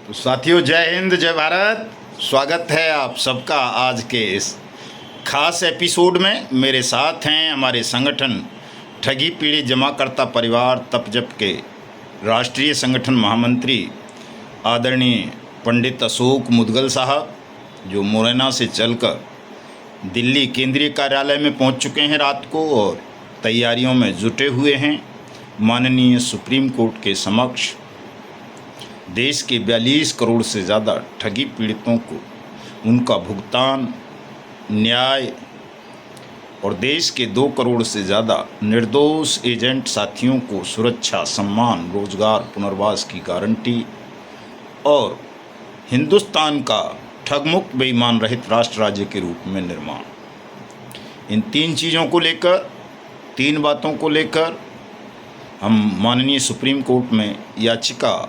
तो साथियों, जय हिंद जय भारत। स्वागत है आप सबका आज के इस खास एपिसोड में। मेरे साथ हैं हमारे संगठन ठगी पीड़ित जमाकर्ता परिवार तपजप के राष्ट्रीय संगठन महामंत्री आदरणीय पंडित अशोक मुदगल साहब, जो मुरैना से चलकर दिल्ली केंद्रीय कार्यालय में पहुंच चुके हैं रात को और तैयारियों में जुटे हुए हैं माननीय सुप्रीम कोर्ट के समक्ष देश के 42 करोड़ से ज़्यादा ठगी पीड़ितों को उनका भुगतान, न्याय और देश के 2 करोड़ से ज़्यादा निर्दोष एजेंट साथियों को सुरक्षा, सम्मान, रोजगार, पुनर्वास की गारंटी और हिंदुस्तान का ठगमुक्त बेईमान रहित राष्ट्र राज्य के रूप में निर्माण। इन 3 चीज़ों को लेकर, 3 बातों को लेकर हम माननीय सुप्रीम कोर्ट में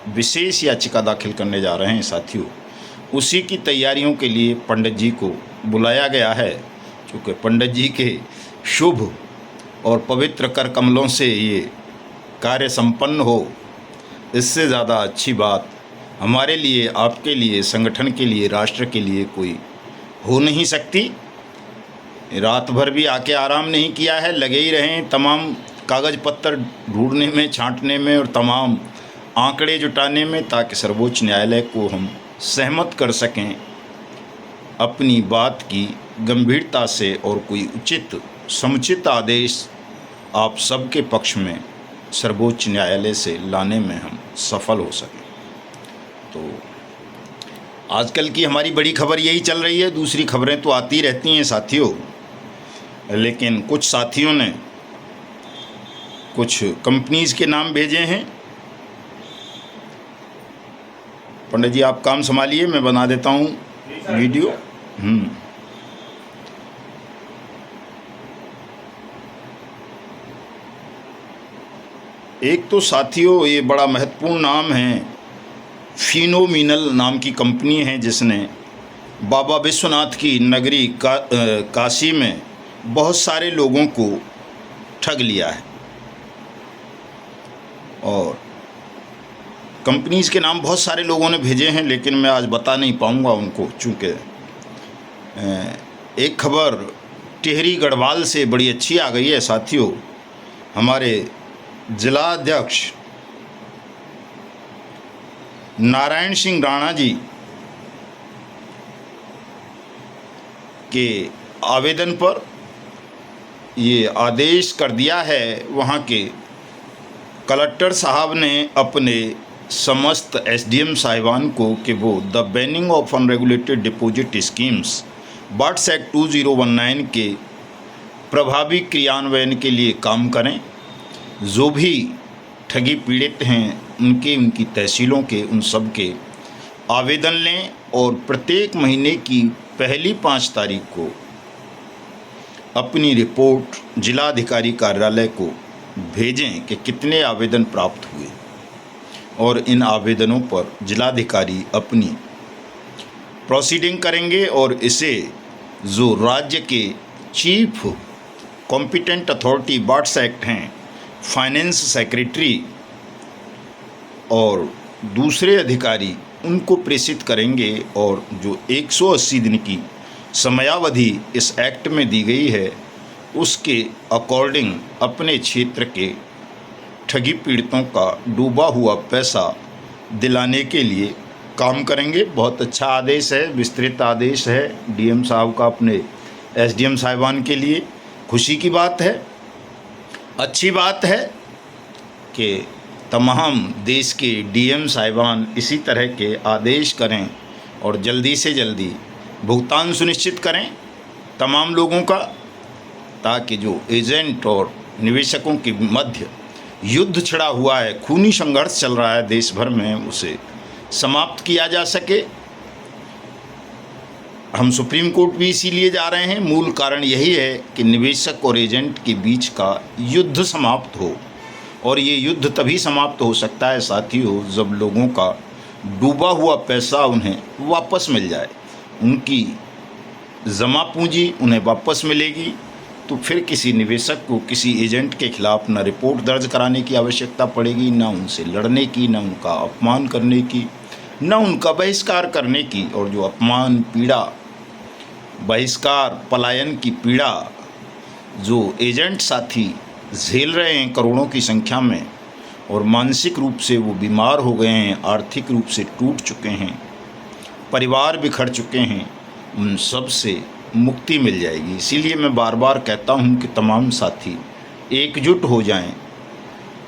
विशेष याचिका दाखिल करने जा रहे हैं साथियों। उसी की तैयारियों के लिए पंडित जी को बुलाया गया है, क्योंकि पंडित जी के शुभ और पवित्र कर कमलों से ये कार्य संपन्न हो, इससे ज़्यादा अच्छी बात हमारे लिए, आपके लिए, संगठन के लिए, राष्ट्र के लिए कोई हो नहीं सकती। रात भर भी आके आराम नहीं किया है, लगे ही रहे तमाम कागज़ पत्तर ढूंढने में, छांटने में और तमाम आंकड़े जुटाने में, ताकि सर्वोच्च न्यायालय को हम सहमत कर सकें अपनी बात की गंभीरता से और कोई उचित समुचित आदेश आप सबके पक्ष में सर्वोच्च न्यायालय से लाने में हम सफल हो सकें। तो आजकल की हमारी बड़ी खबर यही चल रही है। दूसरी खबरें तो आती रहती हैं साथियों, लेकिन कुछ साथियों ने कुछ कंपनीज़ के नाम भेजे हैं। पंडित जी, आप काम संभालिए, मैं बना देता हूँ वीडियो। एक तो साथियों, ये बड़ा महत्वपूर्ण नाम है, फिनोमिनल नाम की कंपनी है, जिसने बाबा विश्वनाथ की नगरी काशी में बहुत सारे लोगों को ठग लिया है। और कंपनीज़ के नाम बहुत सारे लोगों ने भेजे हैं, लेकिन मैं आज बता नहीं पाऊँगा उनको, चूँकि एक खबर टिहरी गढ़वाल से बड़ी अच्छी आ गई है साथियों। हमारे जिलाध्यक्ष नारायण सिंह राणा जी के आवेदन पर ये आदेश कर दिया है वहाँ के कलेक्टर साहब ने अपने समस्त एसडीएम साहिबान को कि वो the banning of unregulated deposit schemes BUDS act 2019 के प्रभावी क्रियान्वयन के लिए काम करें। जो भी ठगी पीड़ित हैं उनकी तहसीलों के उन सब के आवेदन लें और प्रत्येक महीने की पहली 5 तारीख को अपनी रिपोर्ट जिलाधिकारी कार्यालय को भेजें कि कितने आवेदन प्राप्त हुए, और इन आवेदनों पर जिलाधिकारी अपनी प्रोसीडिंग करेंगे और इसे जो राज्य के chief competent authority BUDS act हैं, फाइनेंस सेक्रेटरी और दूसरे अधिकारी, उनको प्रेषित करेंगे। और जो 180 दिन की समयावधि इस एक्ट में दी गई है, उसके अकॉर्डिंग अपने क्षेत्र के ठगी पीड़ितों का डूबा हुआ पैसा दिलाने के लिए काम करेंगे। बहुत अच्छा आदेश है, विस्तृत आदेश है डीएम साहब का अपने एसडीएम साहिबान के लिए। खुशी की बात है, अच्छी बात है कि तमाम देश के डीएम साहिबान इसी तरह के आदेश करें और जल्दी से जल्दी भुगतान सुनिश्चित करें तमाम लोगों का, ताकि जो एजेंट और निवेशकों के मध्य युद्ध छिड़ा हुआ है, खूनी संघर्ष चल रहा है देश भर में, उसे समाप्त किया जा सके। हम सुप्रीम कोर्ट भी इसीलिए जा रहे हैं। मूल कारण यही है कि निवेशक और एजेंट के बीच का युद्ध समाप्त हो, और ये युद्ध तभी समाप्त हो सकता है साथियों जब लोगों का डूबा हुआ पैसा उन्हें वापस मिल जाए, उनकी जमा पूंजी उन्हें वापस मिलेगी। तो फिर किसी निवेशक को किसी एजेंट के खिलाफ न रिपोर्ट दर्ज कराने की आवश्यकता पड़ेगी, न उनसे लड़ने की, न उनका अपमान करने की, न उनका बहिष्कार करने की, और जो अपमान, पीड़ा, बहिष्कार, पलायन की पीड़ा जो एजेंट साथी झेल रहे हैं करोड़ों की संख्या में, और मानसिक रूप से वो बीमार हो गए हैं, आर्थिक रूप से टूट चुके हैं, परिवार बिखर चुके हैं, उन सब से मुक्ति मिल जाएगी। इसीलिए मैं बार बार कहता हूँ कि तमाम साथी एकजुट हो जाएं,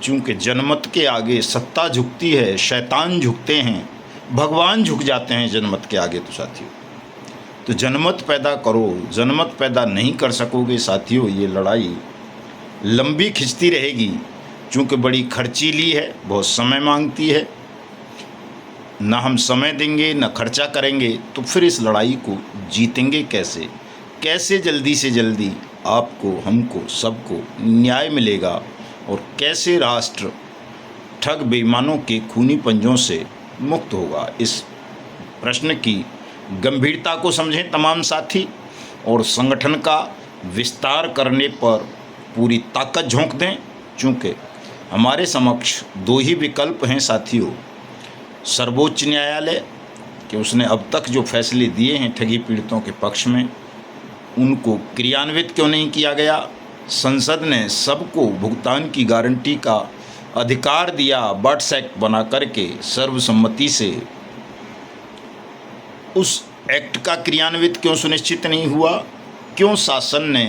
चूँकि जनमत के आगे सत्ता झुकती है, शैतान झुकते हैं, भगवान झुक जाते हैं जनमत के आगे। तो साथियों, तो जनमत पैदा करो। जनमत पैदा नहीं कर सकोगे साथियों, ये लड़ाई लंबी खिंचती रहेगी, चूँकि बड़ी खर्चीली है, बहुत समय मांगती है। ना हम समय देंगे, ना खर्चा करेंगे, तो फिर इस लड़ाई को जीतेंगे कैसे? कैसे जल्दी से जल्दी आपको, हमको, सबको न्याय मिलेगा, और कैसे राष्ट्र ठग बेईमानों के खूनी पंजों से मुक्त होगा? इस प्रश्न की गंभीरता को समझें तमाम साथी, और संगठन का विस्तार करने पर पूरी ताकत झोंक दें, चूँकि हमारे समक्ष दो ही विकल्प हैं साथियों। सर्वोच्च न्यायालय कि उसने अब तक जो फैसले दिए हैं ठगी पीड़ितों के पक्ष में, उनको क्रियान्वित क्यों नहीं किया गया? संसद ने सबको भुगतान की गारंटी का अधिकार दिया, बट्स एक्ट बना करके सर्वसम्मति से, उस एक्ट का क्रियान्वित क्यों सुनिश्चित नहीं हुआ? क्यों शासन ने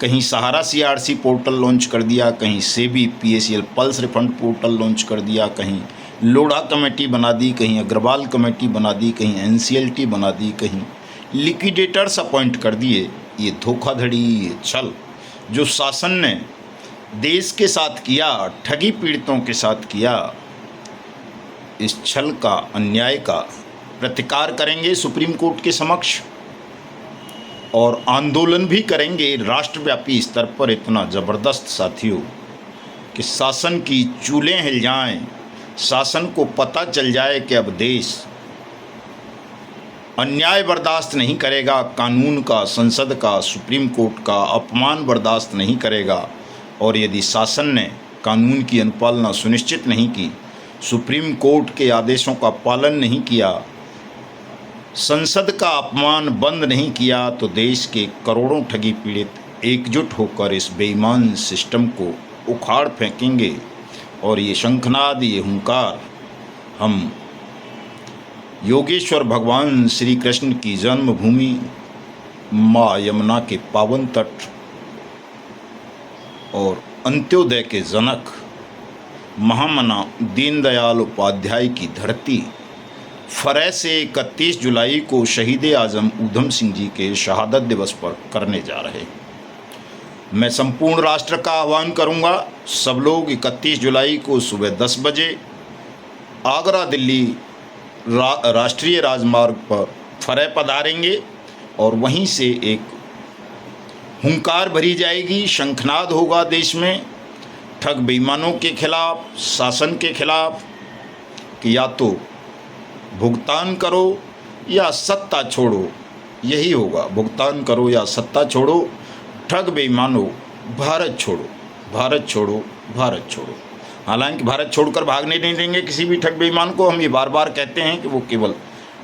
कहीं सहारा सीआरसी पोर्टल लॉन्च कर दिया, कहीं SEBI PACL pulse refund portal launch कर दिया, कहीं लोढ़ा कमेटी बना दी, कहीं अग्रवाल कमेटी बना दी, कहीं एनसीएलटी बना दी, कहीं लिक्विडेटर्स अपॉइंट कर दिए? ये धोखाधड़ी, ये छल जो शासन ने देश के साथ किया, ठगी पीड़ितों के साथ किया, इस छल का, अन्याय का प्रतिकार करेंगे सुप्रीम कोर्ट के समक्ष, और आंदोलन भी करेंगे राष्ट्रव्यापी स्तर पर इतना ज़बरदस्त साथियों कि शासन की चूलें हिल जाएं, शासन को पता चल जाए कि अब देश अन्याय बर्दाश्त नहीं करेगा, कानून का, संसद का, सुप्रीम कोर्ट का अपमान बर्दाश्त नहीं करेगा। और यदि शासन ने कानून की अनुपालना सुनिश्चित नहीं की, सुप्रीम कोर्ट के आदेशों का पालन नहीं किया, संसद का अपमान बंद नहीं किया, तो देश के करोड़ों ठगी पीड़ित एकजुट होकर इस बेईमान सिस्टम को उखाड़ फेंकेंगे। और ये शंखनाद, ये हुंकार हम योगेश्वर भगवान श्री कृष्ण की जन्मभूमि माँ यमुना के पावन तट और अंत्योदय के जनक महामना दीनदयाल उपाध्याय की धरती फरह से 31 जुलाई को शहीद आजम ऊधम सिंह जी के शहादत दिवस पर करने जा रहे हैं। मैं संपूर्ण राष्ट्र का आह्वान करूंगा, सब लोग 31 जुलाई को सुबह 10 बजे आगरा दिल्ली राष्ट्रीय राजमार्ग पर फरह पधारेंगे, और वहीं से एक हुंकार भरी जाएगी, शंखनाद होगा देश में ठग बेईमानों के खिलाफ, शासन के खिलाफ, कि या तो भुगतान करो या सत्ता छोड़ो। यही होगा, भुगतान करो या सत्ता छोड़ो, ठग बेईमानो भारत छोड़ो, भारत छोड़ो, भारत छोड़ो। हालांकि भारत छोड़कर भागने नहीं देंगे किसी भी ठग बेईमान को। हम ये बार बार कहते हैं कि वो केवल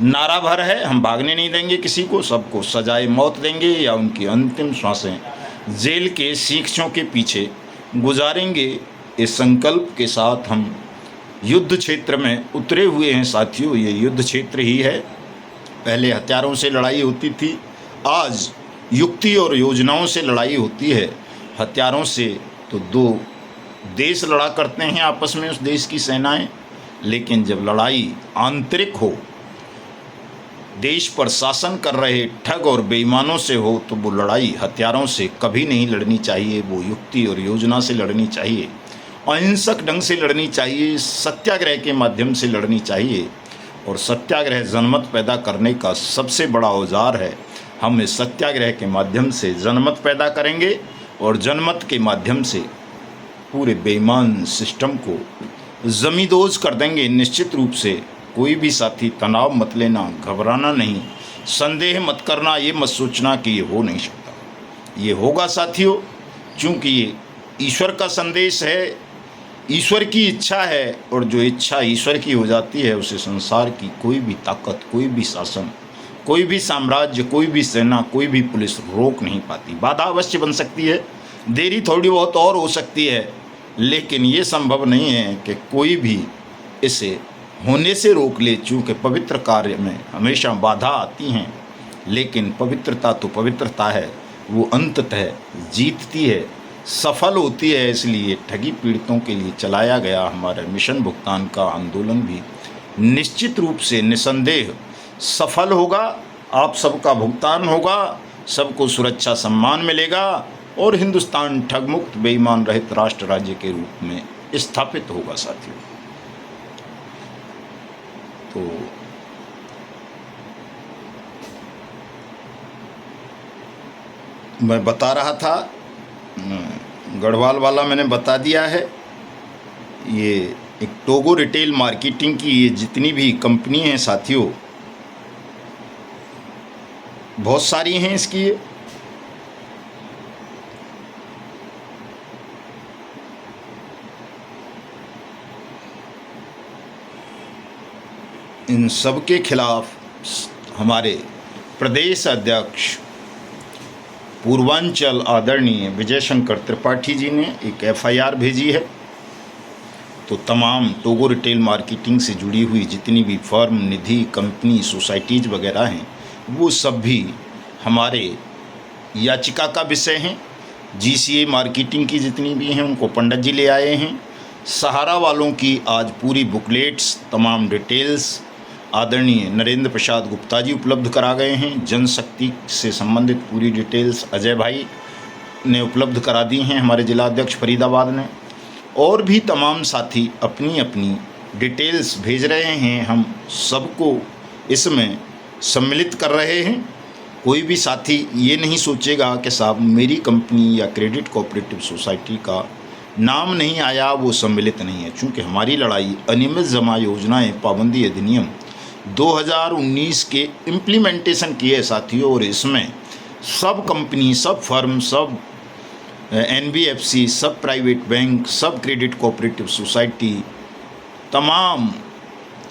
नारा भर है, हम भागने नहीं देंगे किसी को, सबको सजाए मौत देंगे या उनकी अंतिम सांसें जेल के सीखों के पीछे गुजारेंगे। इस संकल्प के साथ हम युद्ध क्षेत्र में उतरे हुए हैं साथियों। ये युद्ध क्षेत्र ही है। पहले हथियारों से लड़ाई होती थी, आज युक्ति और योजनाओं से लड़ाई होती है। हथियारों से तो दो देश लड़ा करते हैं आपस में, उस देश की सेनाएं, लेकिन जब लड़ाई आंतरिक हो, देश पर शासन कर रहे ठग और बेईमानों से हो, तो वो लड़ाई हथियारों से कभी नहीं लड़नी चाहिए, वो युक्ति और योजना से लड़नी चाहिए, अहिंसक ढंग से लड़नी चाहिए, सत्याग्रह के माध्यम से लड़नी चाहिए। और सत्याग्रह जनमत पैदा करने का सबसे बड़ा औजार है। हम इस सत्याग्रह के माध्यम से जनमत पैदा करेंगे और जनमत के माध्यम से पूरे बेईमान सिस्टम को जमींदोज कर देंगे। निश्चित रूप से कोई भी साथी तनाव मत लेना, घबराना नहीं, संदेह मत करना, ये मत सोचना कि ये हो नहीं सकता। ये होगा साथियों, क्योंकि ये ईश्वर का संदेश है, ईश्वर की इच्छा है, और जो इच्छा ईश्वर की हो जाती है उसे संसार की कोई भी ताकत, कोई भी शासन, कोई भी साम्राज्य, कोई भी सेना, कोई भी पुलिस रोक नहीं पाती। बाधा अवश्य बन सकती है, देरी थोड़ी बहुत और हो सकती है, लेकिन ये संभव नहीं है कि कोई भी इसे होने से रोक ले। चूँकि पवित्र कार्य में हमेशा बाधा आती हैं, लेकिन पवित्रता तो पवित्रता है, वो अंततः जीतती है, सफल होती है। इसलिए ठगी पीड़ितों के लिए चलाया गया हमारा मिशन भुगतान का आंदोलन भी निश्चित रूप से निसंदेह सफल होगा। आप सबका भुगतान होगा, सबको सुरक्षा सम्मान मिलेगा, और हिंदुस्तान ठगमुक्त बेईमान रहित राष्ट्र राज्य के रूप में स्थापित होगा साथियों। तो मैं बता रहा था, गढ़वाल वाला मैंने बता दिया है। ये एक टोगो रिटेल मार्केटिंग की ये जितनी भी कंपनी हैं साथियों, बहुत सारी हैं इसकी। इन सब के खिलाफ हमारे प्रदेश अध्यक्ष पूर्वांचल आदरणीय विजय शंकर त्रिपाठी जी ने एक एफआईआर भेजी है। तो तमाम टोगो रिटेल मार्केटिंग से जुड़ी हुई जितनी भी फर्म, निधि, कंपनी, सोसाइटीज़ वगैरह हैं, वो सब भी हमारे याचिका का विषय हैं। जीसीए मार्केटिंग की जितनी भी हैं उनको पंडित जी ले आए हैं। सहारा वालों की आज पूरी बुकलेट्स, तमाम डिटेल्स आदरणीय नरेंद्र प्रसाद गुप्ता जी उपलब्ध करा गए हैं। जनशक्ति से संबंधित पूरी डिटेल्स अजय भाई ने उपलब्ध करा दी हैं, हमारे जिलाध्यक्ष फरीदाबाद ने। और भी तमाम साथी अपनी अपनी डिटेल्स भेज रहे हैं, हम सबको इसमें सम्मिलित कर रहे हैं। कोई भी साथी ये नहीं सोचेगा कि साहब मेरी कंपनी या क्रेडिट कोऑपरेटिव सोसाइटी का नाम नहीं आया, वो सम्मिलित नहीं है। चूँकि हमारी लड़ाई अनियमित जमा योजनाएँ पाबंदी अधिनियम 2019 के इम्प्लीमेंटेशन की है साथियों। और इसमें सब कंपनी, सब फर्म, सब एनबीएफसी, सब प्राइवेट बैंक, सब क्रेडिट कोऑपरेटिव सोसाइटी, तमाम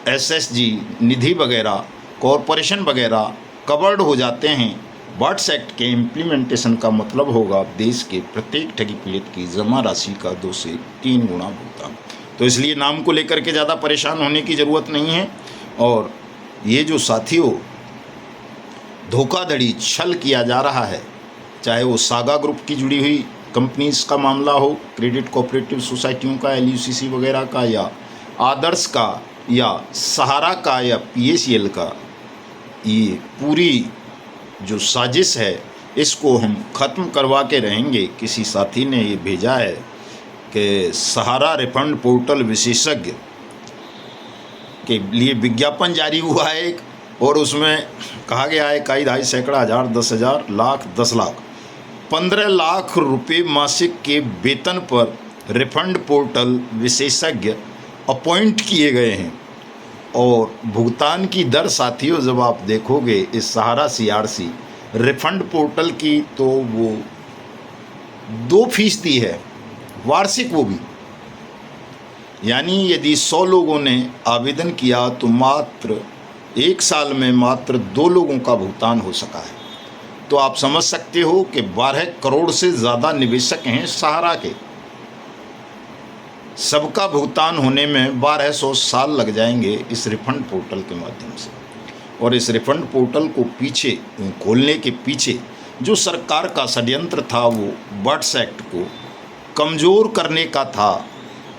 एसएसजी, निधि वगैरह, कॉरपोरेशन वगैरह कवर्ड हो जाते हैं। बट्स एक्ट के इम्प्लीमेंटेशन का मतलब होगा देश के प्रत्येक ठगी पीड़ित की जमा राशि का 2 से 3 गुना भुगतान। तो इसलिए नाम को लेकर के ज़्यादा परेशान होने की ज़रूरत नहीं है। और ये जो साथियों धोखाधड़ी, छल किया जा रहा है, चाहे वो सागा ग्रुप की जुड़ी हुई कंपनीज का मामला हो, क्रेडिट कोऑपरेटिव सोसाइटियों का, एलयूसीसी वगैरह का, या आदर्श का, या सहारा का, या पीएसीएल का, ये पूरी जो साजिश है इसको हम ख़त्म करवा के रहेंगे। किसी साथी ने ये भेजा है कि सहारा रिफंड पोर्टल विशेषज्ञ के लिए विज्ञापन जारी हुआ है एक, और उसमें कहा गया है कई ढाई सैकड़ा, हज़ार, 10,000, लाख, 10 लाख, 15 लाख रुपए मासिक के वेतन पर रिफंड पोर्टल विशेषज्ञ अपॉइंट किए गए हैं। और भुगतान की दर साथियों जब आप देखोगे इस सहारा सीआरसी रिफंड पोर्टल की, तो वो 2% है वार्षिक, वो भी। यानी यदि 100 लोगों ने आवेदन किया तो मात्र 1 साल में मात्र 2 लोगों का भुगतान हो सका है। तो आप समझ सकते हो कि 12 करोड़ से ज़्यादा निवेशक हैं सहारा के। सबका भुगतान होने में 1200 साल लग जाएंगे इस रिफंड पोर्टल के माध्यम से। और इस रिफंड पोर्टल को पीछे खोलने के पीछे जो सरकार का षड्यंत्र था वो बट्स एक्ट को कमज़ोर करने का था।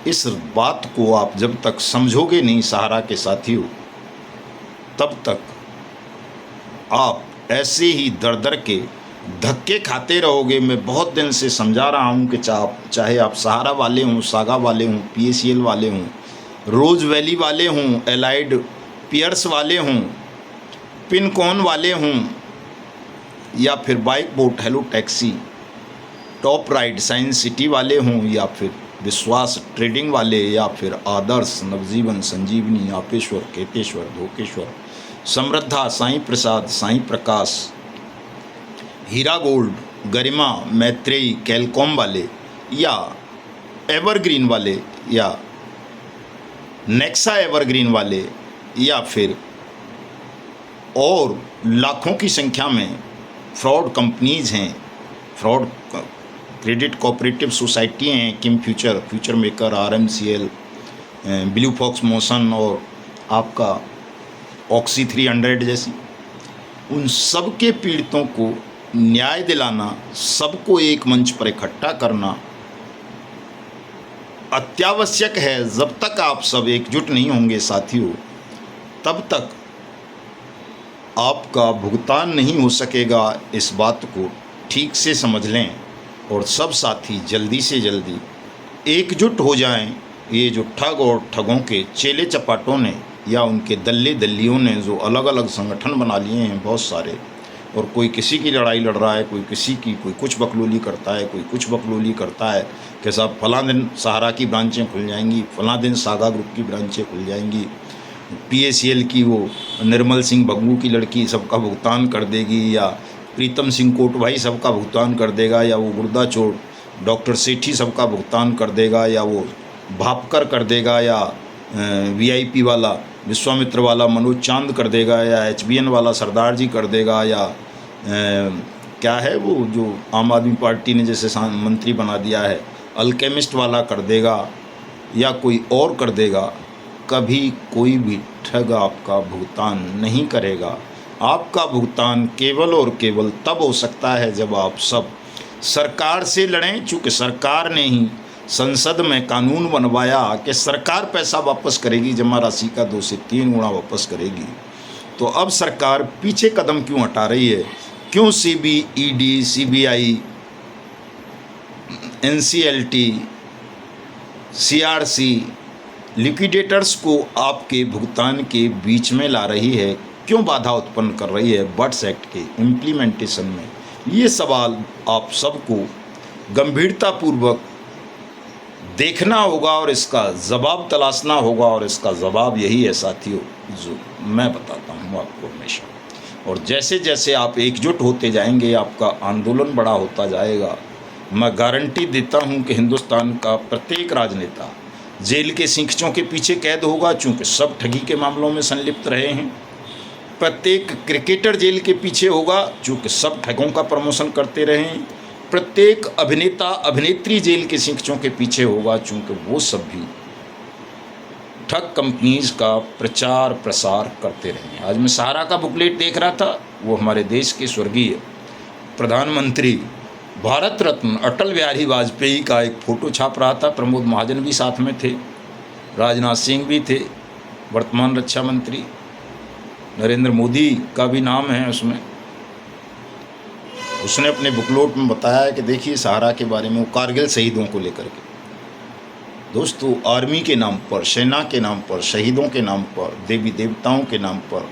इस बात को आप जब तक समझोगे नहीं सहारा के साथियों, तब तक आप ऐसे ही दर दर के धक्के खाते रहोगे। मैं बहुत दिन से समझा रहा हूँ कि चाहे आप सहारा वाले हों, सागा वाले हों, पीएसीएल वाले हों, रोज वैली वाले हों, एलाइड पियर्स वाले हों, पिनकॉन वाले हों, या फिर bike boat hello taxi, top ride science city वाले हों, या फिर विश्वास ट्रेडिंग वाले, या फिर आदर्श, नवजीवन, संजीवनी, आपेश्वर, केतेश्वर, धोकेश्वर, समृद्धा, साईं प्रसाद, साईं प्रकाश, हीरा गोल्ड, गरिमा, मैत्रेयी, कैलकॉम वाले, या एवरग्रीन वाले या नेक्सा एवरग्रीन वाले या फिर और लाखों की संख्या में फ्रॉड कंपनीज हैं, फ्रॉड क्रेडिट कोऑपरेटिव सोसाइटी हैं, Kim Future, Future Maker, RMCL, Blue Fox Motion और आपका ऑक्सी 300 जैसी, उन सब के पीड़ितों को न्याय दिलाना, सबको एक मंच पर इकट्ठा करना अत्यावश्यक है। जब तक आप सब एकजुट नहीं होंगे साथियों, तब तक आपका भुगतान नहीं हो सकेगा। इस बात को ठीक से समझ लें और सब साथी जल्दी से जल्दी एकजुट हो जाएं। ये जो ठग और ठगों के चेले चपाटों ने या उनके दल्ले दल्लियों ने जो अलग अलग संगठन बना लिए हैं बहुत सारे, और कोई किसी की लड़ाई लड़ रहा है, कोई किसी की, कोई कुछ बकलोली करता है, कोई कुछ बकलोली करता है कि साहब फलां दिन सहारा की ब्रांचें खुल जाएंगी, फलां दिन सागा ग्रुप की ब्रांचें खुल जाएंगी, PACL की वो निर्मल सिंह भग्गू की लड़की सबका भुगतान कर देगी, या प्रीतम सिंह कोट भाई सबका भुगतान कर देगा, या वो गुर्दा चोर डॉक्टर सेठी सबका भुगतान कर देगा, या वो भापकर कर देगा, या VIP वाला विश्वामित्र वाला मनोज चांद कर देगा, या HBN वाला सरदार जी कर देगा, या क्या है वो जो आम आदमी पार्टी ने जैसे मंत्री बना दिया है अल्केमिस्ट वाला कर देगा, या कोई और कर देगा। कभी कोई भी ठग आपका भुगतान नहीं करेगा। आपका भुगतान केवल और केवल तब हो सकता है जब आप सब सरकार से लड़ें, चूँकि सरकार ने ही संसद में कानून बनवाया कि सरकार पैसा वापस करेगी, जमा राशि का 2 से 3 गुना वापस करेगी। तो अब सरकार पीछे कदम क्यों हटा रही है? क्यों ED, CBI, NCLT, CRC liquidators को आपके भुगतान के बीच में ला रही है? क्यों बाधा उत्पन्न कर रही है बट्स एक्ट के इम्प्लीमेंटेशन में? ये सवाल आप सबको गंभीरतापूर्वक देखना होगा और इसका जवाब तलाशना होगा, और इसका जवाब यही है साथियों जो मैं बताता हूँ आपको हमेशा। और जैसे जैसे आप एकजुट होते जाएंगे, आपका आंदोलन बड़ा होता जाएगा। मैं गारंटी देता हूँ कि हिंदुस्तान का प्रत्येक राजनेता जेल के सिंखचों के पीछे कैद होगा, चूँकि सब ठगी के मामलों में संलिप्त रहे हैं। प्रत्येक क्रिकेटर जेल के पीछे होगा, चूँकि सब ठगों का प्रमोशन करते रहे हैं। प्रत्येक अभिनेता अभिनेत्री जेल के सिंखचों के पीछे होगा, चूँकि वो सब भी ठग कंपनीज का प्रचार प्रसार करते रहे हैं। आज मैं सहारा का बुकलेट देख रहा था, वो हमारे देश के स्वर्गीय प्रधानमंत्री भारत रत्न अटल बिहारी वाजपेयी का एक फ़ोटो छाप रहा था। प्रमोद महाजन भी साथ में थे, राजनाथ सिंह भी थे, वर्तमान रक्षा मंत्री नरेंद्र मोदी का भी नाम है उसमें। उसने अपने बुकलेट में बताया कि देखिए सहारा के बारे में, वो कारगिल शहीदों को लेकर के। दोस्तों, आर्मी के नाम पर, सेना के नाम पर, शहीदों के नाम पर, देवी देवताओं के नाम पर,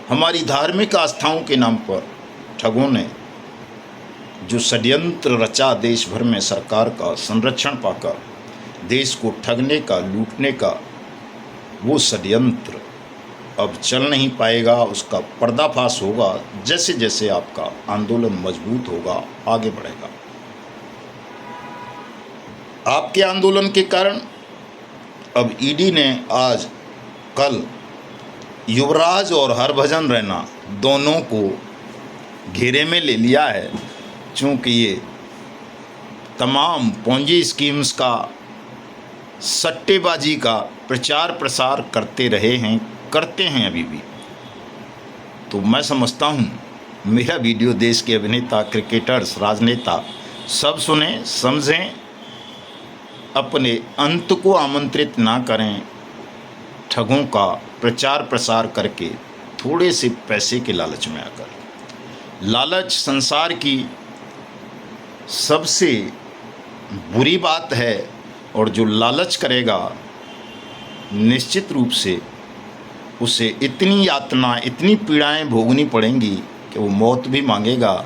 हमारी धार्मिक आस्थाओं के नाम पर ठगों ने जो षड्यंत्र रचा देश भर में सरकार का संरक्षण पाकर देश को ठगने का, लूटने का, वो षड्यंत्र अब चल नहीं पाएगा। उसका पर्दाफाश होगा जैसे जैसे आपका आंदोलन मजबूत होगा, आगे बढ़ेगा। आपके आंदोलन के कारण अब ED ने आज कल युवराज और हरभजन रैना दोनों को घेरे में ले लिया है, चूँकि ये तमाम पोंजी स्कीम्स का, सट्टेबाजी का प्रचार प्रसार करते रहे हैं, करते हैं अभी भी। तो मैं समझता हूँ मेरा वीडियो देश के अभिनेता, क्रिकेटर्स, राजनेता सब सुने, समझें, अपने अंत को आमंत्रित ना करें ठगों का प्रचार प्रसार करके थोड़े से पैसे के लालच में आकर। लालच संसार की सबसे बुरी बात है, और जो लालच करेगा निश्चित रूप से उसे इतनी यातना, इतनी पीड़ाएं भोगनी पड़ेंगी कि वो मौत भी मांगेगा,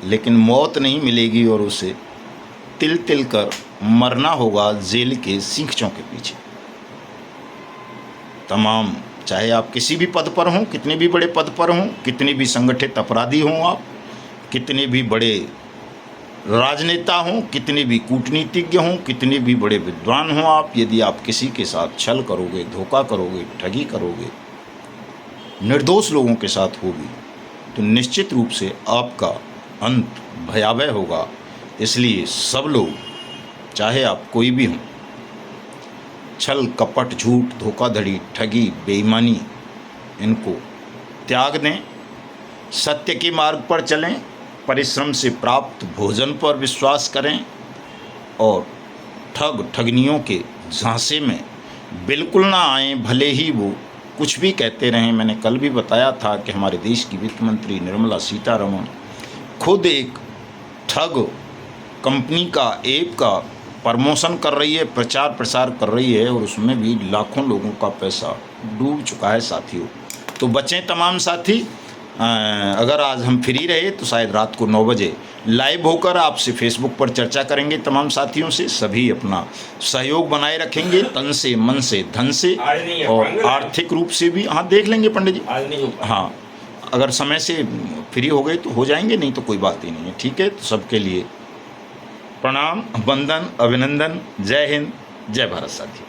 लेकिन मौत नहीं मिलेगी और उसे तिल तिल कर मरना होगा जेल के सिंखचों के पीछे। तमाम, चाहे आप किसी भी पद पर हों, कितने भी बड़े पद पर हों, कितने भी संगठित अपराधी हों, आप कितने भी बड़े राजनेता हों, कितने भी कूटनीतिज्ञ हों, कितने भी बड़े विद्वान हों आप, यदि आप किसी के साथ छल करोगे, धोखा करोगे, ठगी करोगे, निर्दोष लोगों के साथ होगी, तो निश्चित रूप से आपका अंत भयावह होगा। इसलिए सब लोग, चाहे आप कोई भी हों, छल कपट, झूठ, धोखाधड़ी, ठगी, बेईमानी, इनको त्याग दें, सत्य के मार्ग पर चलें, परिश्रम से प्राप्त भोजन पर विश्वास करें और ठग ठगनियों के झांसे में बिल्कुल ना आएँ, भले ही वो कुछ भी कहते रहें। मैंने कल भी बताया था कि हमारे देश की वित्त मंत्री निर्मला सीतारमण खुद एक ठग कंपनी का, ऐप का प्रमोशन कर रही है, प्रचार प्रसार कर रही है, और उसमें भी लाखों लोगों का पैसा डूब चुका है साथियों। तो बचें तमाम साथी। अगर आज हम फ्री रहे तो शायद रात को 9 बजे लाइव होकर आपसे फेसबुक पर चर्चा करेंगे तमाम साथियों से। सभी अपना सहयोग बनाए रखेंगे, तन से, मन से, धन से और आर्थिक रूप से भी। हाँ, देख लेंगे पंडित जी। हाँ, अगर समय से फ्री हो गए तो हो जाएंगे, नहीं तो कोई बात ही नहीं है। ठीक है, तो सबके लिए प्रणाम, वंदन, अभिनंदन। जय हिंद, जय भारत साथी।